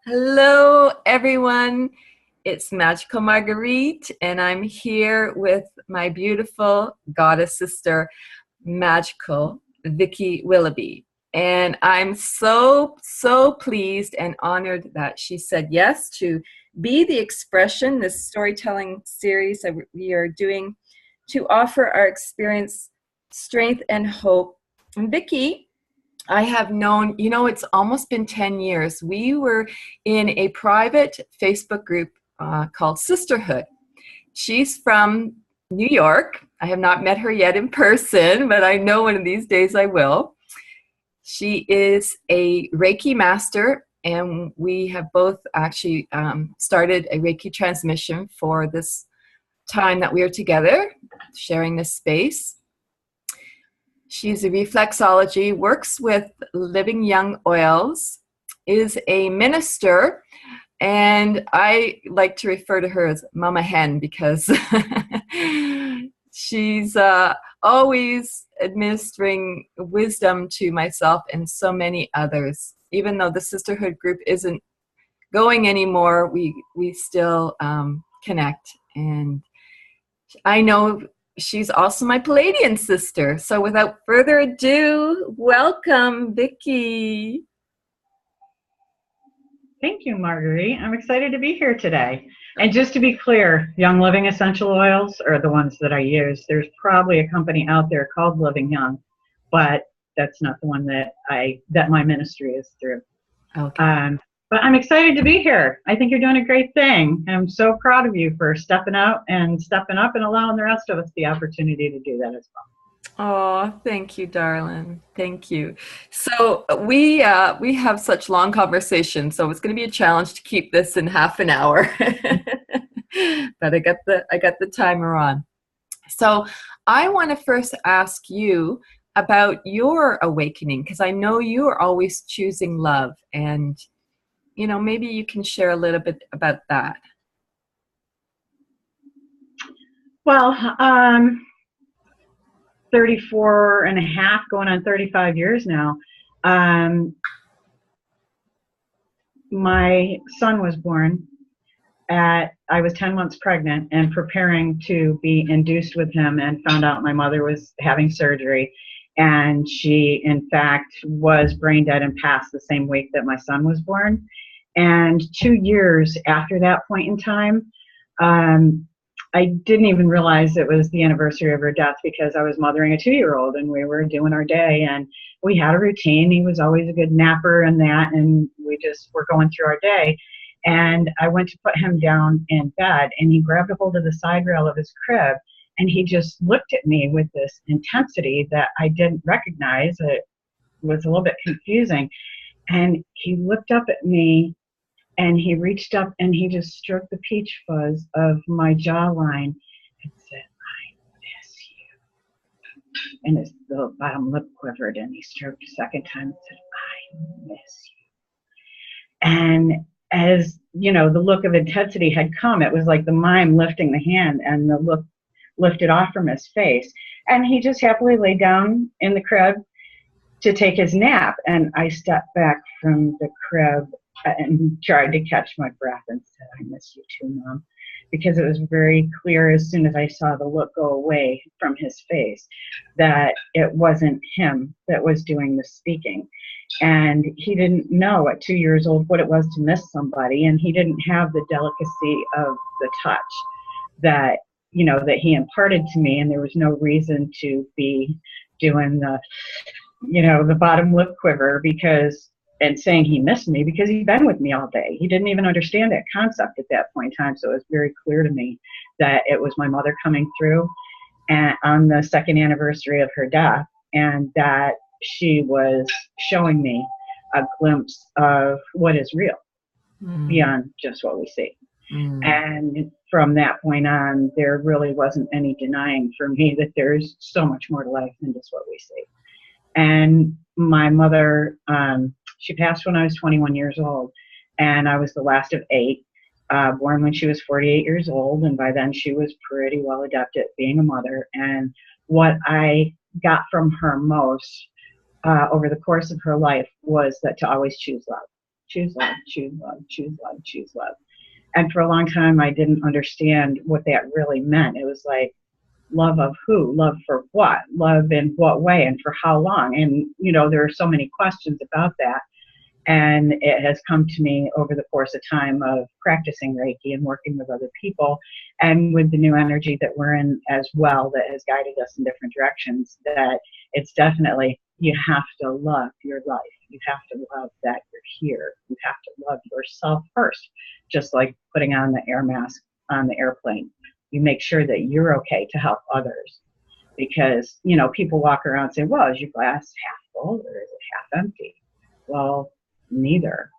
Hello, everyone. It's Magical Marguerite, and I'm here with my beautiful goddess sister, Magical Vicki Willoughby. And I'm so pleased and honored that she said yes to be the expression, this storytelling series that we are doing to offer our experience, strength, and hope. And Vicki, I have known, it's almost been 10 years. We were in a private Facebook group called Sisterhood. She's from New York. I have not met her yet in person, but I know one of these days I will. She is a Reiki master, and we have both actually started a Reiki transmission for this time that we are together, sharing this space. She's a reflexology, works with living young oils, is a minister, and I like to refer to her as Mama Hen because she's always administering wisdom to myself and so many others. Even though the sisterhood group isn't going anymore, we still connect. And I know she's also my Palladian sister. So without further ado, welcome, Vicki. Thank you, Marguerite. I'm excited to be here today. And just to be clear, Young Living essential oils are the ones that I use. There's probably a company out there called Living Young, but that's not the one that my ministry is through. Okay. But I'm excited to be here. I think you're doing a great thing. I'm so proud of you for stepping out and stepping up and allowing the rest of us the opportunity to do that as well. Oh, thank you, darling. Thank you. So we have such long conversations, so it's going to be a challenge to keep this in half an hour. But I got the timer on. So I want to first ask you about your awakening, because I know you are always choosing love, and maybe you can share a little bit about that. Well, 34 and a half, going on 35 years now. My son was born I was 10 months pregnant and preparing to be induced with him, and found out my mother was having surgery, and she in fact was brain dead and passed the same week that my son was born. And 2 years after that point in time, I didn't even realize it was the anniversary of her death, because I was mothering a 2-year-old and we were doing our day, and we had a routine. He was always a good napper and that, and we just were going through our day. And I went to put him down in bed, and he grabbed a hold of the side rail of his crib, and he just looked at me with this intensity that I didn't recognize. It was a little bit confusing. And he looked up at me, and he reached up and he just stroked the peach fuzz of my jawline and said, "I miss you." And his little bottom lip quivered, and he stroked a second time and said, "I miss you." And as the look of intensity had come, it was like the mime lifting the hand, and the look lifted off from his face. And he just happily laid down in the crib to take his nap. And I stepped back from the crib and tried to catch my breath and said, "I miss you too, Mom," because it was very clear as soon as I saw the look go away from his face that it wasn't him that was doing the speaking. And he didn't know at 2 years old what it was to miss somebody, and he didn't have the delicacy of the touch that that he imparted to me. And there was no reason to be doing the bottom lip quiver and saying he missed me, because he'd been with me all day. He didn't even understand that concept at that point in time. So it was very clear to me that it was my mother coming through and on the second anniversary of her death, and that she was showing me a glimpse of what is real beyond just what we see. And from that point on, there really wasn't any denying for me that there's so much more to life than just what we see. And my mother, she passed when I was 21 years old, and I was the last of 8, born when she was 48 years old, and by then she was pretty well adept at being a mother. And what I got from her most over the course of her life was that to always choose love. choose love, choose love, choose love, choose love. And for a long time, I didn't understand what that really meant. It was like, love of who? Love for what? Love in what way and for how long? And, there are so many questions about that. And it has come to me over the course of time of practicing Reiki and working with other people and with the new energy that we're in as well that has guided us in different directions, that it's definitely, you have to love your life. You have to love that you're here. You have to love yourself first, just like putting on the air mask on the airplane. You make sure that you're okay to help others, because, people walk around and say, well, is your glass half full or is it half empty? Well, neither.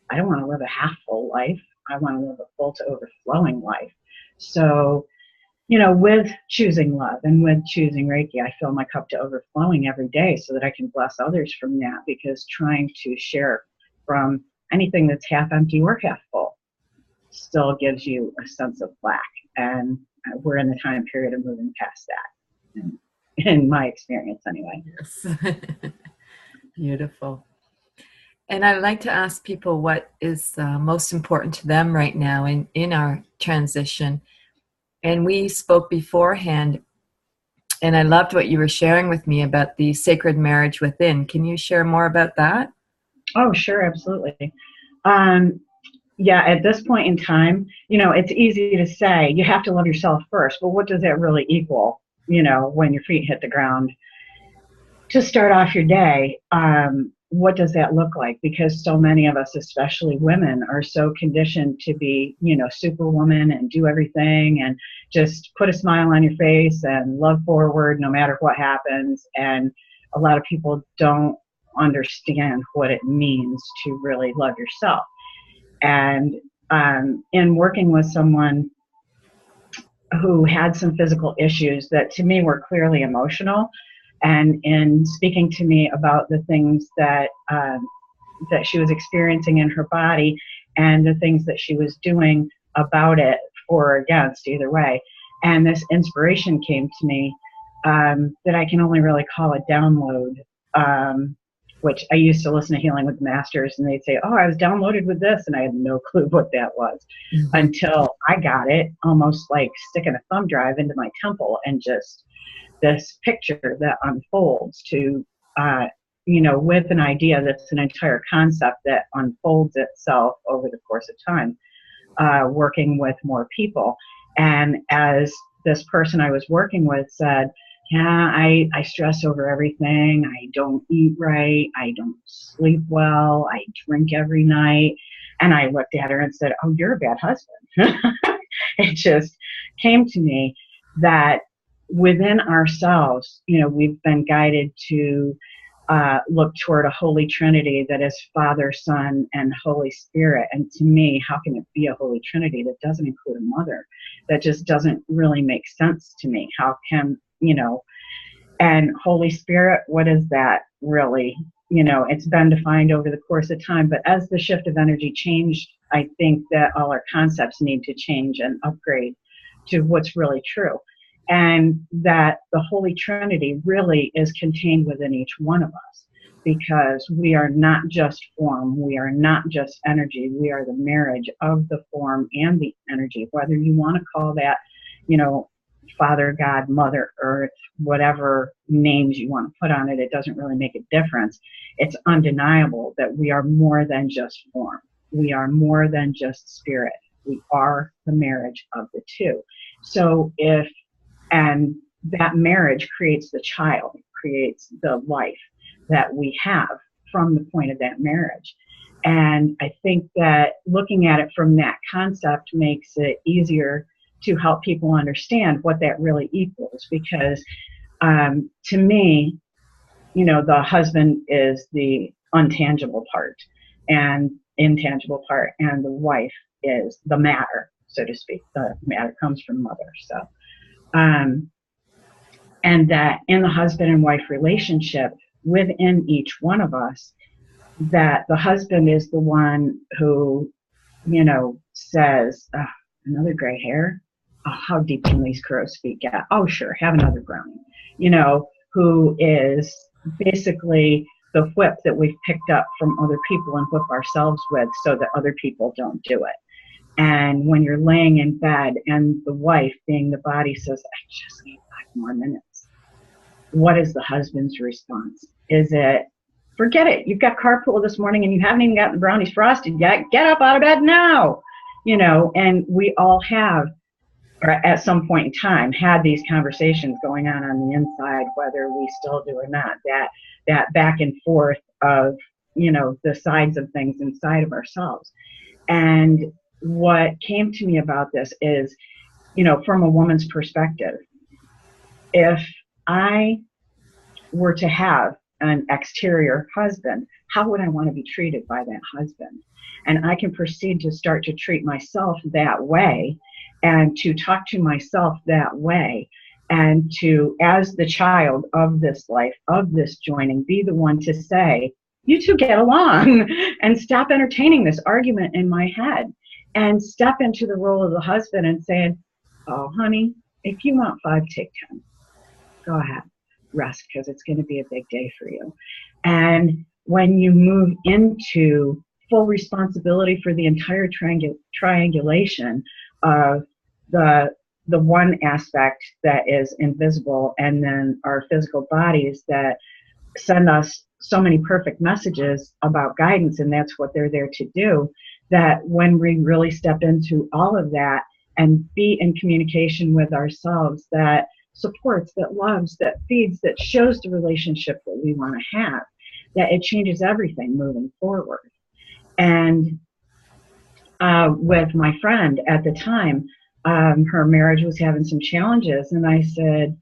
I don't want to live a half full life. I want to live a full to overflowing life. So, with choosing love and with choosing Reiki, I fill my cup to overflowing every day so that I can bless others from that, because trying to share from anything that's half empty or half full still gives you a sense of lack. And we're in the time period of moving past that, in my experience anyway. Yes. Beautiful. And I'd like to ask people what is most important to them right now in our transition. And we spoke beforehand, and I loved what you were sharing with me about the sacred marriage within. Can you share more about that? Oh, sure, absolutely. Yeah, at this point in time, it's easy to say you have to love yourself first, but what does that really equal, when your feet hit the ground? To start off your day, what does that look like? Because so many of us, especially women, are so conditioned to be, superwoman and do everything and just put a smile on your face and love forward no matter what happens. And a lot of people don't understand what it means to really love yourself. And in working with someone who had some physical issues that to me were clearly emotional, and in speaking to me about the things that she was experiencing in her body and the things that she was doing about it or against, either way. And this inspiration came to me that I can only really call a download, which I used to listen to Healing with the Masters, and they'd say, oh, I was downloaded with this, and I had no clue what that was until I got it, almost like sticking a thumb drive into my temple, and just this picture that unfolds to, with an idea that's an entire concept that unfolds itself over the course of time, working with more people. And as this person I was working with said, yeah, I stress over everything. I don't eat right. I don't sleep well. I drink every night. And I looked at her and said, oh, you're a bad husband. It just came to me that within ourselves, we've been guided to look toward a Holy Trinity that is Father, Son, and Holy Spirit. And to me, how can it be a Holy Trinity that doesn't include a mother? That just doesn't really make sense to me. How can, and Holy Spirit, what is that really? It's been defined over the course of time, but as the shift of energy changed, I think that all our concepts need to change and upgrade to what's really true. And that the Holy Trinity really is contained within each one of us, because we are not just form, we are not just energy, we are the marriage of the form and the energy, whether you want to call that, Father, God, Mother, Earth, whatever names you want to put on it, it doesn't really make a difference. It's undeniable that we are more than just form. We are more than just spirit. We are the marriage of the two. So and that marriage creates the child, creates the life that we have from the point of that marriage. And I think that looking at it from that concept makes it easier to help people understand what that really equals. Because to me, the husband is the untangible part and intangible part, and the wife is the matter, so to speak. The matter comes from mother. So, and that in the husband and wife relationship within each one of us, that the husband is the one who, says, oh, another gray hair? Oh, how deep can these crow's feet get? Oh, sure, have another brownie. Who is basically the whip that we've picked up from other people and whip ourselves with so that other people don't do it. And when you're laying in bed and the wife, being the body, says, I just need 5 more minutes, what is the husband's response? Is it, forget it, you've got carpool this morning and you haven't even gotten the brownies frosted yet, get up out of bed now? You know, and we all have, or at some point in time, had these conversations going on the inside, whether we still do or not, that back and forth of, you know, the sides of things inside of ourselves. And what came to me about this is, you know, from a woman's perspective, if I were to have an exterior husband, how would I want to be treated by that husband? And I can proceed to start to treat myself that way and to talk to myself that way and to, as the child of this life, of this joining, be the one to say, you two get along and stop entertaining this argument in my head and step into the role of the husband and saying, oh, honey, if you want 5, take 10. Go ahead, rest, because it's going to be a big day for you. And when you move into full responsibility for the entire triangulation of the one aspect that is invisible, and then our physical bodies that send us so many perfect messages about guidance, and that's what they're there to do, that when we really step into all of that and be in communication with ourselves, that supports, that loves, that feeds, that shows the relationship that we want to have, that it changes everything moving forward. And with my friend at the time, her marriage was having some challenges, and I said,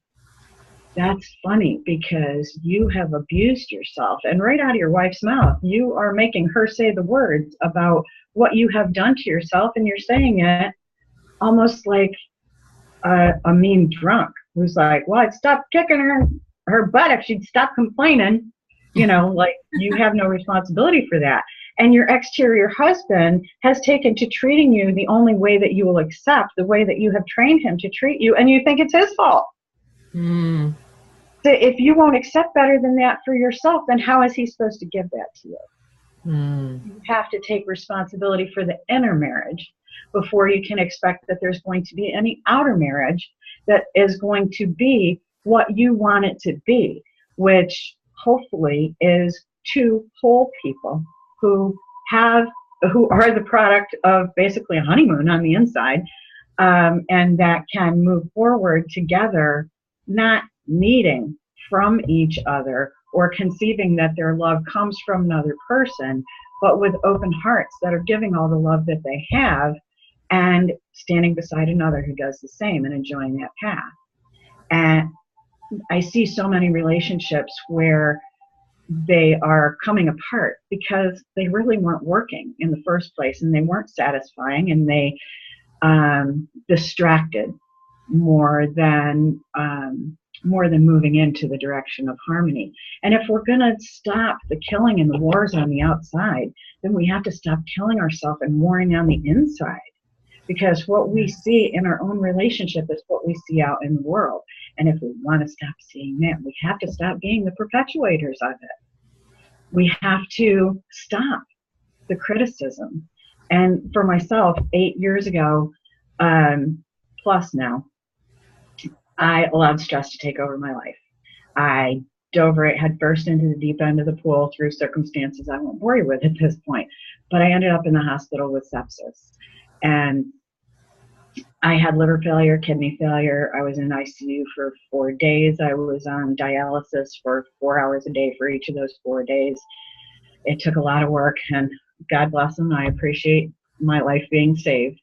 that's funny because you have abused yourself, and right out of your wife's mouth, you are making her say the words about what you have done to yourself, and you're saying it almost like a mean drunk who's like, well, I'd stop kicking her butt if she'd stop complaining. You know, like, you have no responsibility for that. And your exterior husband has taken to treating you the only way that you will accept, the way that you have trained him to treat you, and you think it's his fault. Mm. So if you won't accept better than that for yourself, then how is he supposed to give that to you? Mm. You have to take responsibility for the inner marriage before you can expect that there's going to be any outer marriage that is going to be what you want it to be, which hopefully is 2 whole people who are the product of basically a honeymoon on the inside, and that can move forward together, not needing from each other or conceiving that their love comes from another person, but with open hearts that are giving all the love that they have and standing beside another who does the same and enjoying that path. And I see so many relationships where they are coming apart because they really weren't working in the first place, and they weren't satisfying, and they distracted more than moving into the direction of harmony. And if we're going to stop the killing and the wars on the outside, then we have to stop killing ourselves and warring on the inside. Because what we see in our own relationship is what we see out in the world. And if we want to stop seeing that, we have to stop being the perpetuators of it. We have to stop the criticism. And for myself, 8 years ago, plus now, I allowed stress to take over my life. I dove right headfirst into the deep end of the pool through circumstances I won't bore you with at this point. But I ended up in the hospital with sepsis. And I had liver failure, kidney failure. I was in ICU for 4 days. I was on dialysis for 4 hours a day for each of those 4 days. It took a lot of work, and God bless them. I appreciate my life being saved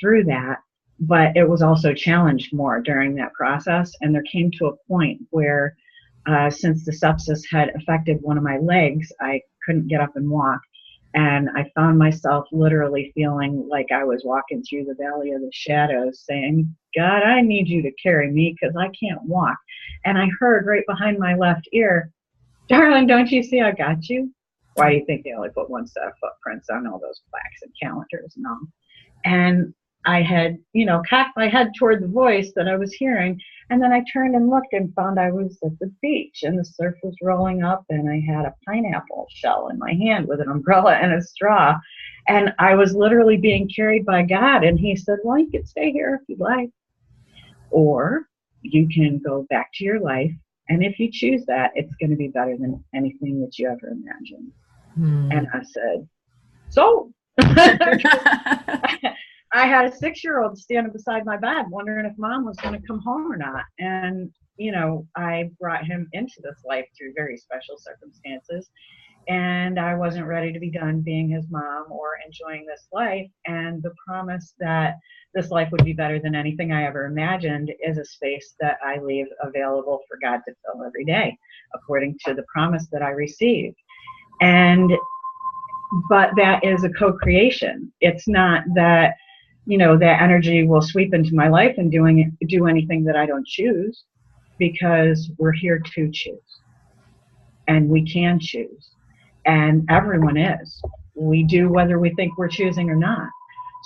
through that. But it was also challenged more during that process. And there came to a point where since the sepsis had affected one of my legs, I couldn't get up and walk. And I found myself literally feeling like I was walking through the valley of the shadows saying, God, I need you to carry me because I can't walk. And I heard right behind my left ear, darling, don't you see I got you? Why do you think they only put 1 set of footprints on all those plaques and calendars and all? And I had, cocked my head toward the voice that I was hearing. And then I turned and looked and found I was at the beach and the surf was rolling up and I had a pineapple shell in my hand with an umbrella and a straw. And I was literally being carried by God. And he said, well, you can stay here if you'd like, or you can go back to your life. And if you choose that, it's going to be better than anything that you ever imagined. And I said, so I had a 6-year-old standing beside my bed wondering if mom was going to come home or not. And, I brought him into this life through very special circumstances. And I wasn't ready to be done being his mom or enjoying this life. And the promise that this life would be better than anything I ever imagined is a space that I leave available for God to fill every day, according to the promise that I received. But that is a co-creation. It's not that, that energy will sweep into my life and do anything that I don't choose, because we're here to choose. And we can choose. And everyone is. We do whether we think we're choosing or not.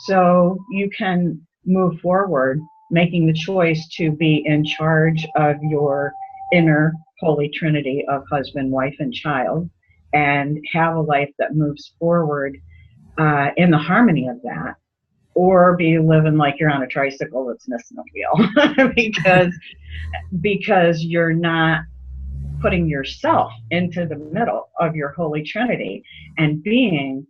So you can move forward making the choice to be in charge of your inner holy trinity of husband, wife, and child, and have a life that moves forward in the harmony of that, or be living like you're on a tricycle that's missing a wheel because you're not putting yourself into the middle of your holy trinity and being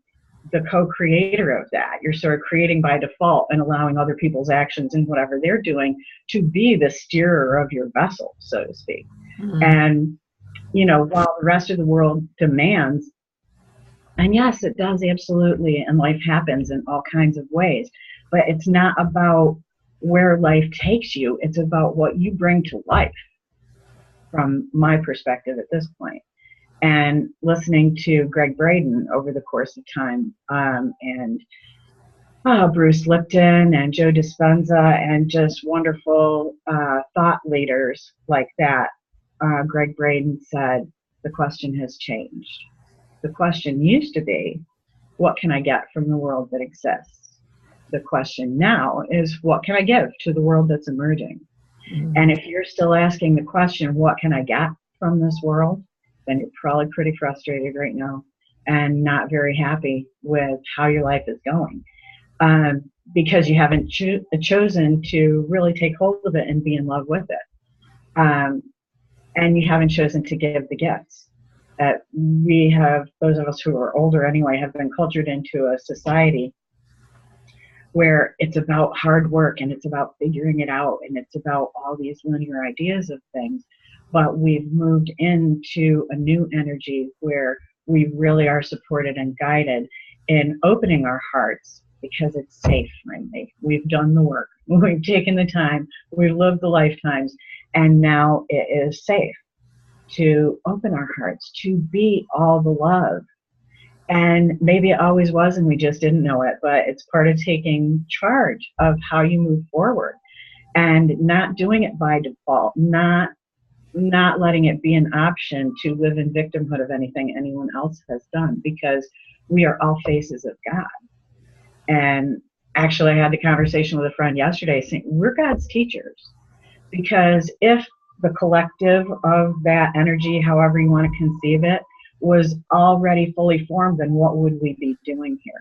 the co-creator of that. You're sort of creating by default and allowing other people's actions and whatever they're doing to be the steerer of your vessel, so to speak. And while the rest of the world demands, and yes, it does, absolutely, and life happens in all kinds of ways, but it's not about where life takes you. It's about what you bring to life, from my perspective at this point. And listening to Greg Braden over the course of time, and Bruce Lipton and Joe Dispenza, and just wonderful thought leaders like that, Greg Braden said, the question has changed. The question used to be, what can I get from the world that exists? The question now is, what can I give to the world that's emerging? And if you're still asking the question, what can I get from this world, then you're probably pretty frustrated right now and not very happy with how your life is going, because you haven't chosen to really take hold of it and be in love with it. And you haven't chosen to give the gifts. We have, those of us who are older anyway, have been cultured into a society where it's about hard work and it's about figuring it out and it's about all these linear ideas of things. But we've moved into a new energy where we really are supported and guided in opening our hearts, because it's safe, finally. We've done the work. We've taken the time. We've lived the lifetimes. And now it is safe to open our hearts, to be all the love. And maybe it always was and we just didn't know it, but it's part of taking charge of how you move forward and not doing it by default, not letting it be an option to live in victimhood of anything anyone else has done, because we are all faces of God. And actually, I had the conversation with a friend yesterday saying, we're God's teachers. Because if the collective of that energy, however you want to conceive it, was already fully formed, then what would we be doing here?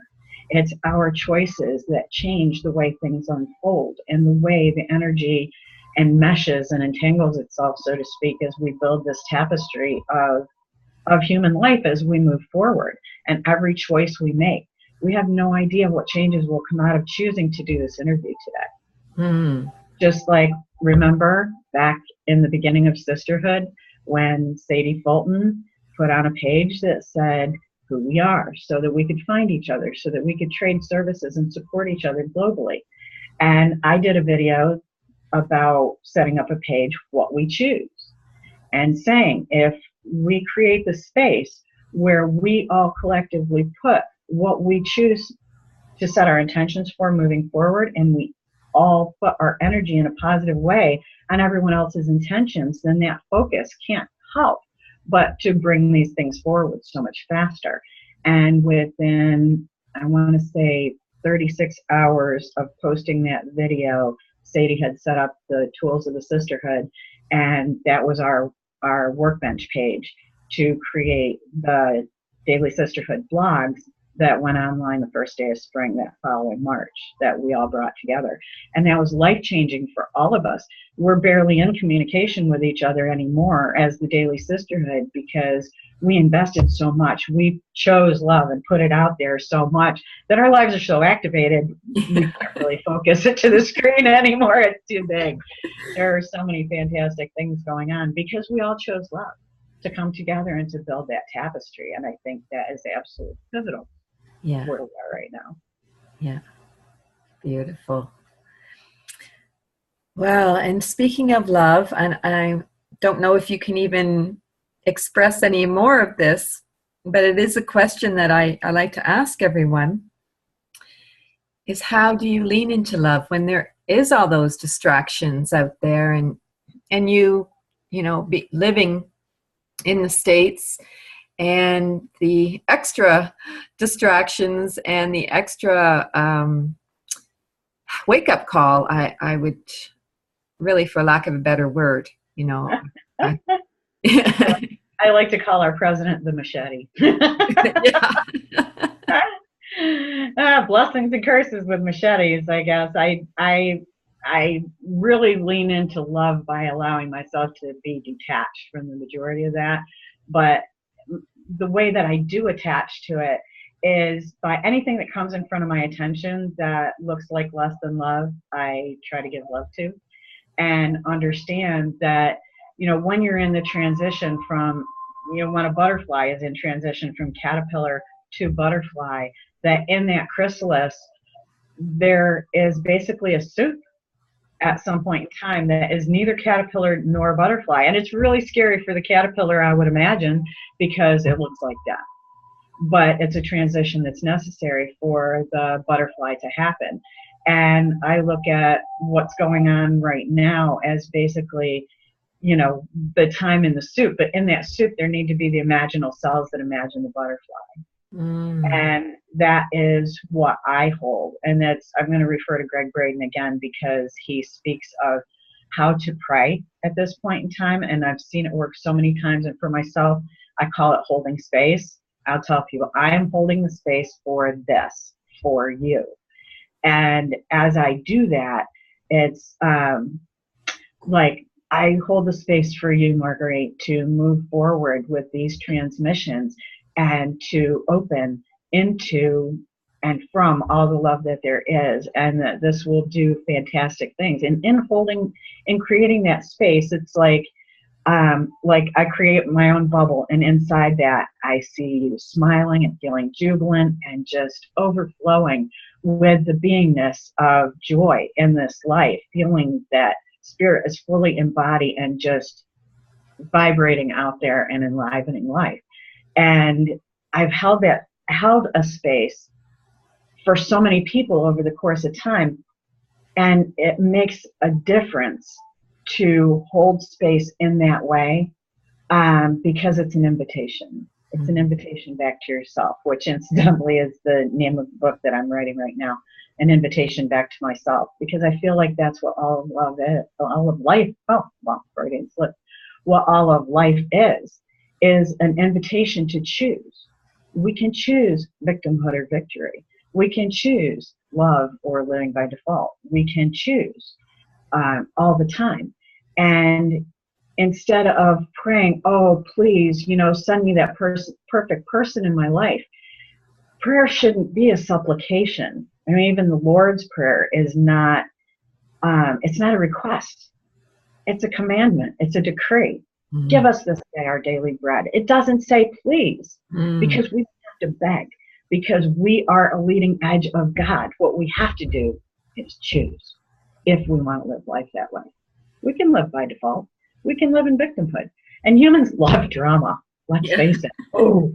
It's our choices that change the way things unfold and the way the energy enmeshes and entangles itself, so to speak, as we build this tapestry of human life as we move forward. And every choice we make, we have no idea what changes will come out of choosing to do this interview today. Just like, remember back in the beginning of Sisterhood when Sadie Fulton put on a page that said who we are, so that we could find each other, so that we could trade services and support each other globally. And I did a video about setting up a page, what we choose, and saying if we create the space where we all collectively put what we choose to set our intentions for moving forward, and we all put our energy in a positive way on everyone else's intentions, then that focus can't help but to bring these things forward so much faster. And within, I want to say, 36 hours of posting that video, Sadie had set up the Tools of the Sisterhood, and that was our workbench page to create the Daily Sisterhood blogs that went online the first day of spring that following March that we all brought together. And that was life-changing for all of us. We're barely in communication with each other anymore as the Daily Sisterhood because we invested so much. We chose love and put it out there so much that our lives are so activated, we can't really focus it to the screen anymore. It's too big. There are so many fantastic things going on because we all chose love to come together and to build that tapestry. And I think that is absolutely pivotal. Yeah. Where we are right now. Yeah. Beautiful. Well, and speaking of love, and I don't know if you can even express any more of this, but it is a question that I like to ask everyone, is how do you lean into love when there is all those distractions out there and you know, be living in the States and the extra distractions and the extra wake-up call, I would really, for lack of a better word, you know. I like to call our president the machete. Blessings and curses with machetes, I guess. I really lean into love by allowing myself to be detached from the majority of that. But the way that I do attach to it is by anything that comes in front of my attention that looks like less than love, I try to give love to, and understand that, you know, when you're in the transition from, you know, when a butterfly is in transition from caterpillar to butterfly, that in that chrysalis, there is basically a soup at some point in time that is neither caterpillar nor butterfly. And it's really scary for the caterpillar, I would imagine, because it looks like death. But it's a transition that's necessary for the butterfly to happen. And I look at what's going on right now as basically, you know, the time in the soup. But in that soup, there need to be the imaginal cells that imagine the butterfly. And that is what I hold. And that's, I'm going to refer to Greg Braden again because he speaks of how to pray at this point in time. And I've seen it work so many times. And for myself, I call it holding space. I'll tell people, I am holding the space for this, for you. And as I do that, it's like I hold the space for you, Margaret, to move forward with these transmissions and to open into and from all the love that there is, and that this will do fantastic things. And in holding, in creating that space, it's like I create my own bubble, and inside that I see you smiling and feeling jubilant and just overflowing with the beingness of joy in this life, feeling that spirit is fully embodied and just vibrating out there and enlivening life. And I've held a space for so many people over the course of time, and it makes a difference to hold space in that way, because it's an invitation. It's an invitation back to yourself, which incidentally is the name of the book that I'm writing right now, An Invitation Back to Myself, because I feel like that's what all of love is, all of life, what all of life is an invitation to choose. We can choose victimhood or victory. We can choose love or living by default. We can choose all the time. And instead of praying, oh, please, you know, send me that perfect person in my life, prayer shouldn't be a supplication. I mean, even the Lord's Prayer is not, it's not a request. It's a commandment. It's a decree. Give us this day our daily bread. It doesn't say please, because we have to beg, because we are a leading edge of God. What we have to do is choose if we want to live life that way. We can live by default. We can live in victimhood. And humans love drama. Let's face it. Oh,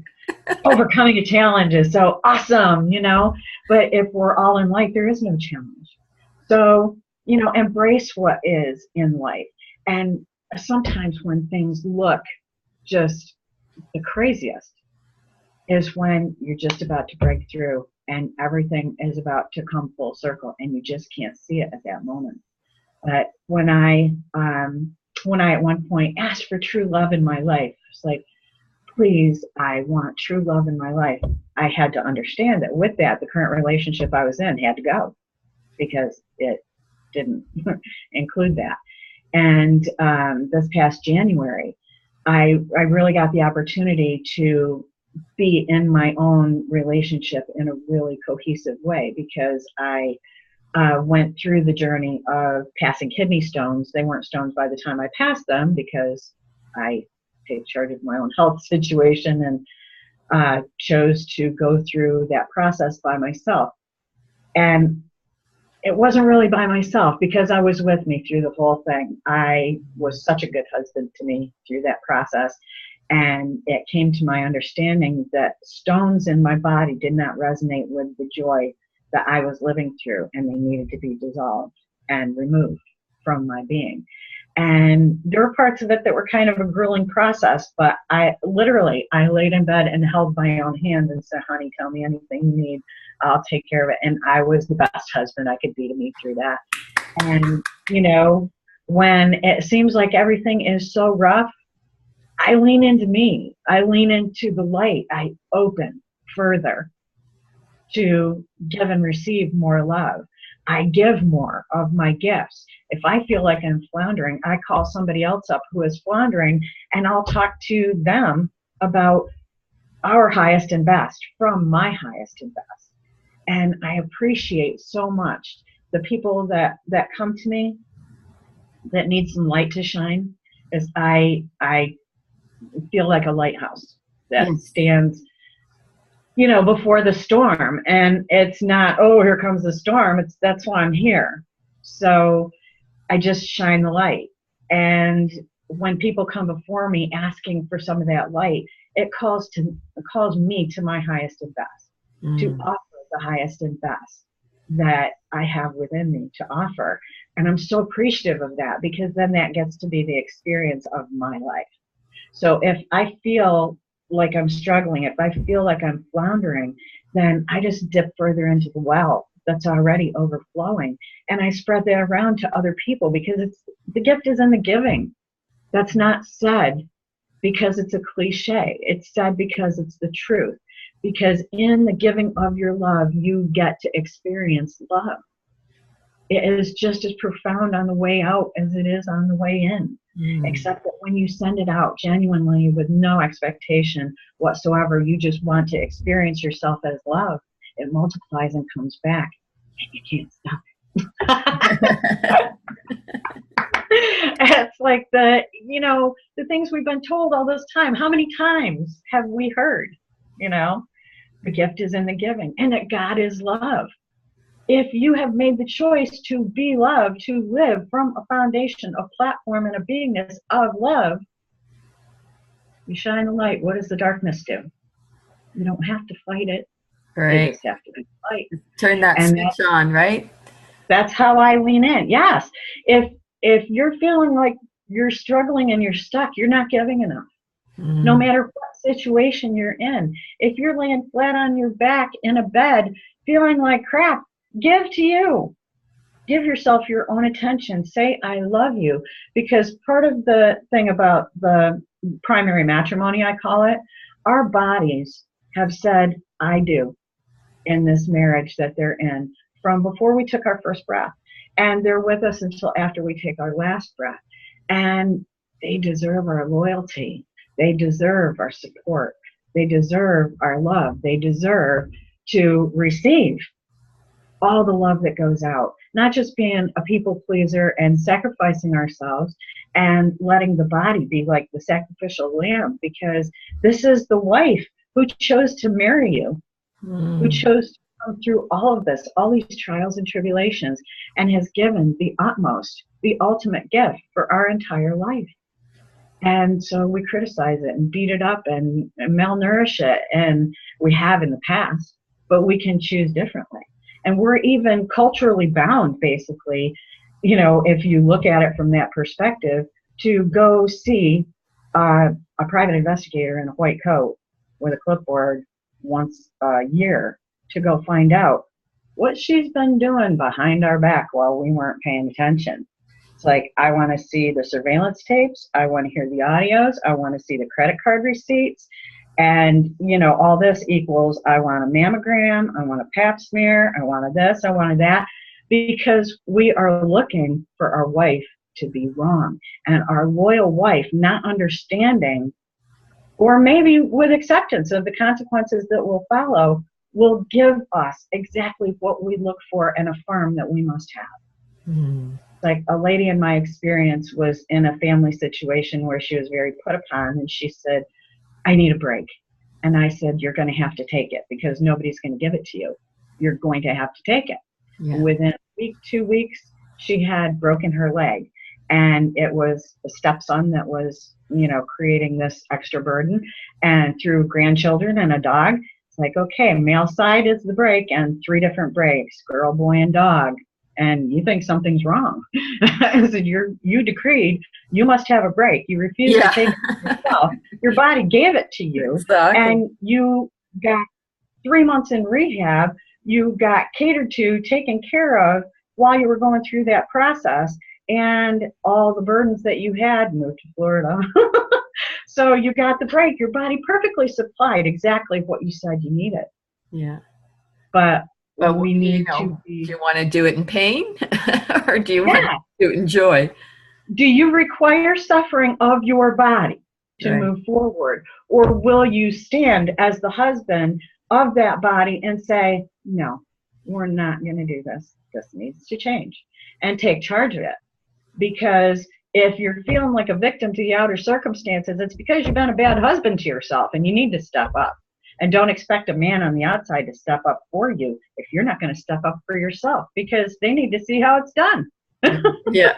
overcoming a challenge is so awesome, you know. But if we're all in life, there is no challenge. So, you know, embrace what is in life. And sometimes when things look just the craziest is when you're just about to break through and everything is about to come full circle, and you just can't see it at that moment. But when I at one point asked for true love in my life, it's like, please, I want true love in my life. I had to understand that with that, the current relationship I was in had to go because it didn't include that. And this past January, I really got the opportunity to be in my own relationship in a really cohesive way, because I went through the journey of passing kidney stones. They weren't stones by the time I passed them because I take charge of my own health situation and chose to go through that process by myself. And it wasn't really by myself, because I was with me through the whole thing. I was such a good husband to me through that process. And it came to my understanding that stones in my body did not resonate with the joy that I was living through, and they needed to be dissolved and removed from my being. And there were parts of it that were kind of a grueling process, but I laid in bed and held my own hand and said, honey, tell me anything you need. I'll take care of it. And I was the best husband I could be to me through that. And, you know, when it seems like everything is so rough, I lean into me. I lean into the light. I open further to give and receive more love. I give more of my gifts. If I feel like I'm floundering, I call somebody else up who is floundering, and I'll talk to them about our highest and best from my highest and best. And I appreciate so much the people that come to me that need some light to shine, is I feel like a lighthouse that stands, you know, before the storm. And it's not, oh, here comes the storm. That's why I'm here. So I just shine the light. And when people come before me asking for some of that light, it calls me to my highest and best, to offer the highest and best that I have within me to offer. And I'm so appreciative of that, because then that gets to be the experience of my life. So if I feel like I'm struggling, if I feel like I'm floundering, then I just dip further into the well that's already overflowing, and I spread that around to other people, because the gift is in the giving. That's not said because it's a cliche. It's said because it's the truth. Because in the giving of your love, you get to experience love. It is just as profound on the way out as it is on the way in. Except that when you send it out genuinely with no expectation whatsoever, you just want to experience yourself as love, it multiplies and comes back, and you can't stop it. It's like the things we've been told all this time. How many times have we heard, the gift is in the giving, and that God is love. If you have made the choice to be love, to live from a foundation, a platform, and a beingness of love, you shine the light. What does the darkness do? You don't have to fight it. Right. You just have to fight. Turn that switch on, right? That's how I lean in. Yes. If you're feeling like you're struggling and you're stuck, you're not giving enough. No matter what situation you're in. If you're laying flat on your back in a bed feeling like crap, give to you. Give yourself your own attention. Say, I love you. Because part of the thing about the primary matrimony, I call it, our bodies have said, I do, in this marriage that they're in from before we took our first breath. And they're with us until after we take our last breath. And they deserve our loyalty. They deserve our support. They deserve our love. They deserve to receive all the love that goes out, not just being a people pleaser and sacrificing ourselves and letting the body be like the sacrificial lamb, because this is the wife who chose to marry you, who chose to come through all of this, all these trials and tribulations, and has given the utmost, the ultimate gift for our entire life. And so we criticize it and beat it up and malnourish it, and we have in the past, but we can choose differently. And we're even culturally bound, basically, if you look at it from that perspective, to go see a private investigator in a white coat with a clipboard once a year to go find out what she's been doing behind our back while we weren't paying attention. It's like, I want to see the surveillance tapes. I want to hear the audios. I want to see the credit card receipts. And, you know, all this equals, I want a mammogram. I want a pap smear. I wanted this. I wanted that. Because we are looking for our wife to be wrong. And our loyal wife not understanding, or maybe with acceptance of the consequences that will follow, will give us exactly what we look for and affirm that we must have. Mm. Like a lady in my experience was in a family situation where she was very put upon, and she said, I need a break. And I said, you're going to have to take it because nobody's going to give it to you. You're going to have to take it. Yeah. Within a week, 2 weeks, she had broken her leg. And it was a stepson that was, you know, creating this extra burden. And through grandchildren and a dog, it's like, okay, male side is the break and 3 different breaks, girl, boy, and dog. And you think something's wrong. I said, you decreed you must have a break. You refused to take it yourself. Your body gave it to you. Exactly. And you got 3 months in rehab. You got catered to, taken care of while you were going through that process. And all the burdens that you had moved to Florida. So you got the break. Your body perfectly supplied exactly what you said you needed. Yeah. But we need to be... Do you want to do it in pain? Or do you want to enjoy? Do you require suffering of your body to move forward? Or will you stand as the husband of that body and say, no, we're not going to do this. This needs to change. And take charge of it. Because if you're feeling like a victim to the outer circumstances, it's because you've been a bad husband to yourself and you need to step up. And don't expect a man on the outside to step up for you if you're not going to step up for yourself, because they need to see how it's done. Yeah.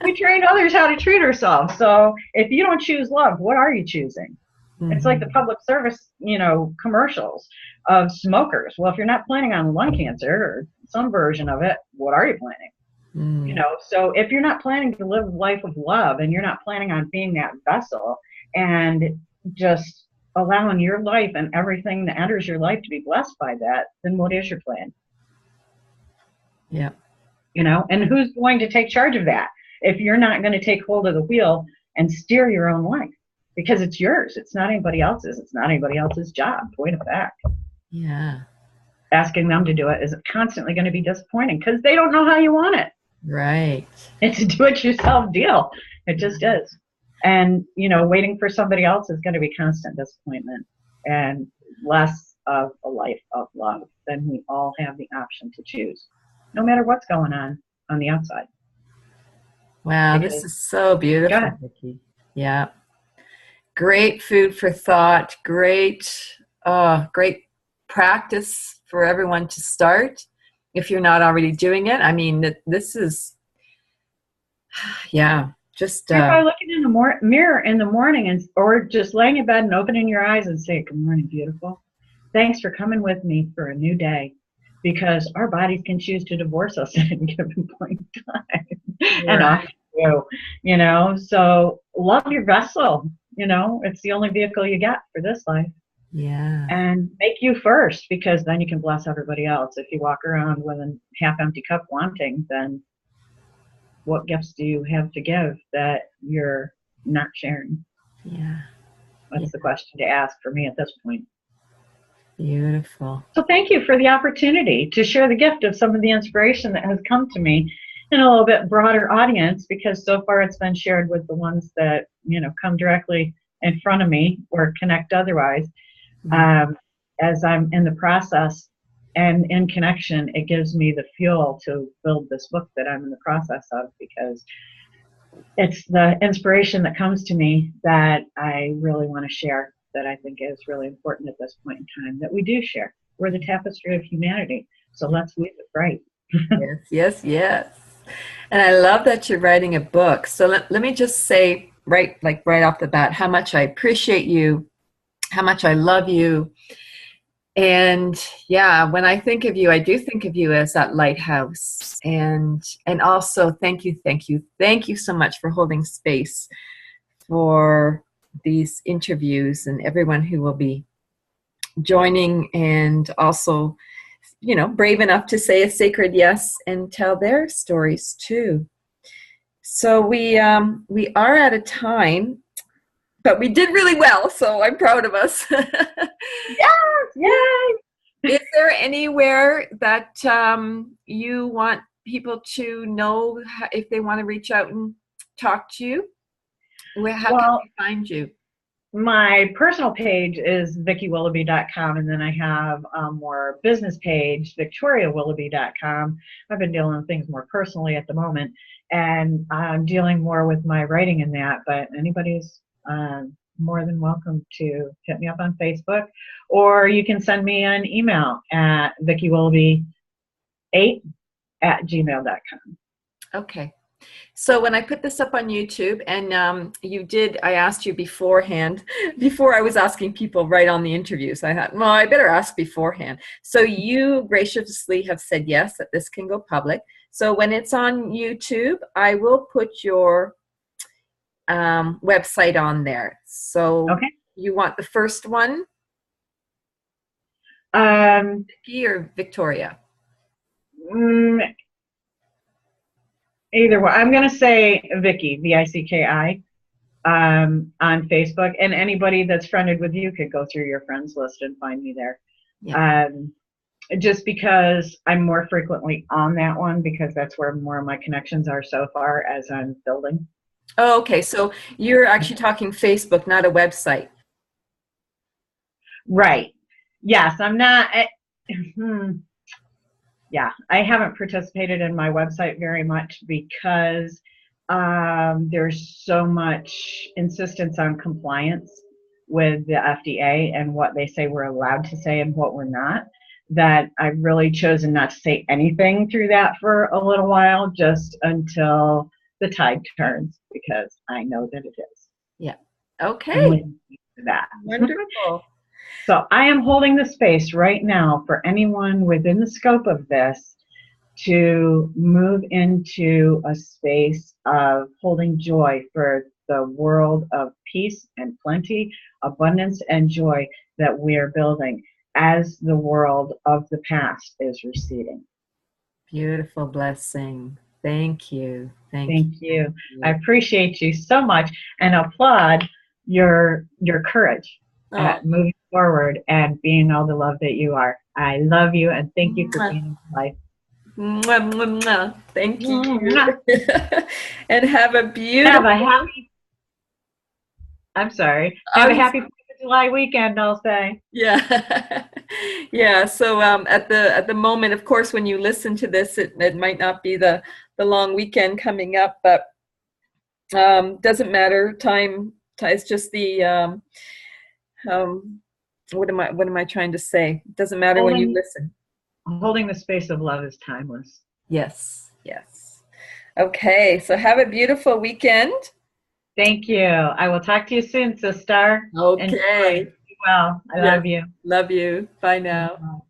We train others how to treat ourselves. So if you don't choose love, what are you choosing? Mm-hmm. It's like the public service, you know, commercials of smokers. Well, if you're not planning on lung cancer or some version of it, what are you planning? Mm. You know, so if you're not planning to live a life of love and you're not planning on being that vessel and just allowing your life and everything that enters your life to be blessed by that, then what is your plan? Yeah. You know, and who's going to take charge of that if you're not going to take hold of the wheel and steer your own life? Because it's yours. It's not anybody else's. It's not anybody else's job. Point of fact. Yeah. Asking them to do it is constantly going to be disappointing because they don't know how you want it. Right. It's a do-it-yourself deal. It just is. And, you know, waiting for somebody else is going to be constant disappointment and less of a life of love than we all have the option to choose, no matter what's going on the outside. Wow, this is so beautiful, Vicki. Yeah. Great food for thought. Great practice for everyone to start if you're not already doing it. I mean, this is, just by looking in the mirror in the morning or just laying in bed and opening your eyes and say, good morning, beautiful. Thanks for coming with me for a new day, because our bodies can choose to divorce us at any given point in time. Right. And I do, you know, so love your vessel. You know, it's the only vehicle you got for this life. Yeah. And make you first, because then you can bless everybody else. If you walk around with a half-empty cup wanting, then what gifts do you have to give that you're not sharing? Yeah. That's the question to ask for me at this point. Beautiful. So thank you for the opportunity to share the gift of some of the inspiration that has come to me in a little bit broader audience, because so far it's been shared with the ones that, you know, come directly in front of me or connect otherwise. Mm-hmm. As I'm in the process and in connection, it gives me the fuel to build this book that I'm in the process of, because it's the inspiration that comes to me that I really want to share, that I think is really important at this point in time, that we do share. We're the tapestry of humanity, so let's weave it right. Yes. And I love that you're writing a book. So let me just say right off the bat how much I appreciate you, how much I love you. And when I think of you, I do think of you as that lighthouse. And also thank you so much for holding space for these interviews and everyone who will be joining, and also brave enough to say a sacred yes and tell their stories too. So we are out of time, but we did really well, so I'm proud of us. Yes, yay! Is there anywhere that you want people to know if they want to reach out and talk to you? How can they find you? My personal page is VickiWilloughby.com, and then I have a more business page, VictoriaWilloughby.com. I've been dealing with things more personally at the moment, and I'm dealing more with my writing in that, but anybody's more than welcome to hit me up on Facebook, or you can send me an email at VickiWilloughby8@gmail.com. Okay. So when I put this up on YouTube, and I asked you beforehand, before I was asking people right on the interviews, I thought, well, I better ask beforehand. So you graciously have said yes, that this can go public. So when it's on YouTube, I will put your website on there. So Okay. You want the first one? Vicki or Victoria? Either way, I'm going to say Vicki, Vicki, on Facebook, and anybody that's friended with you could go through your friends list and find me there. Yeah. Just because I'm more frequently on that one, because that's where more of my connections are so far as I'm building. Oh, okay. So you're actually talking Facebook, not a website. Right. Yes, I'm not. Yeah, I haven't participated in my website very much because there's so much insistence on compliance with the FDA and what they say we're allowed to say and what we're not, that I've really chosen not to say anything through that for a little while, just until the tide turns, because I know that it is. Yeah. Okay. That. Wonderful. So I am holding the space right now for anyone within the scope of this to move into a space of holding joy for the world of peace and plenty, abundance and joy that we are building as the world of the past is receding. Beautiful blessing. Thank you. Thank you. I appreciate you so much and applaud your courage at moving forward and being all the love that you are. I love you and thank you for being in my life. Mwah, mwah, mwah. Thank you. And have a beautiful... I'm sorry. Have a happy 4th of July weekend, I'll say. Yeah. Yeah. So at the moment, of course, when you listen to this, it might not be the long weekend coming up, but doesn't matter. Time is just the what am I trying to say? It doesn't matter when you listen. Holding the space of love is timeless. Yes. Yes. Okay. So have a beautiful weekend. Thank you. I will talk to you soon, sister. Okay. Well, I love you. Love you. Bye now.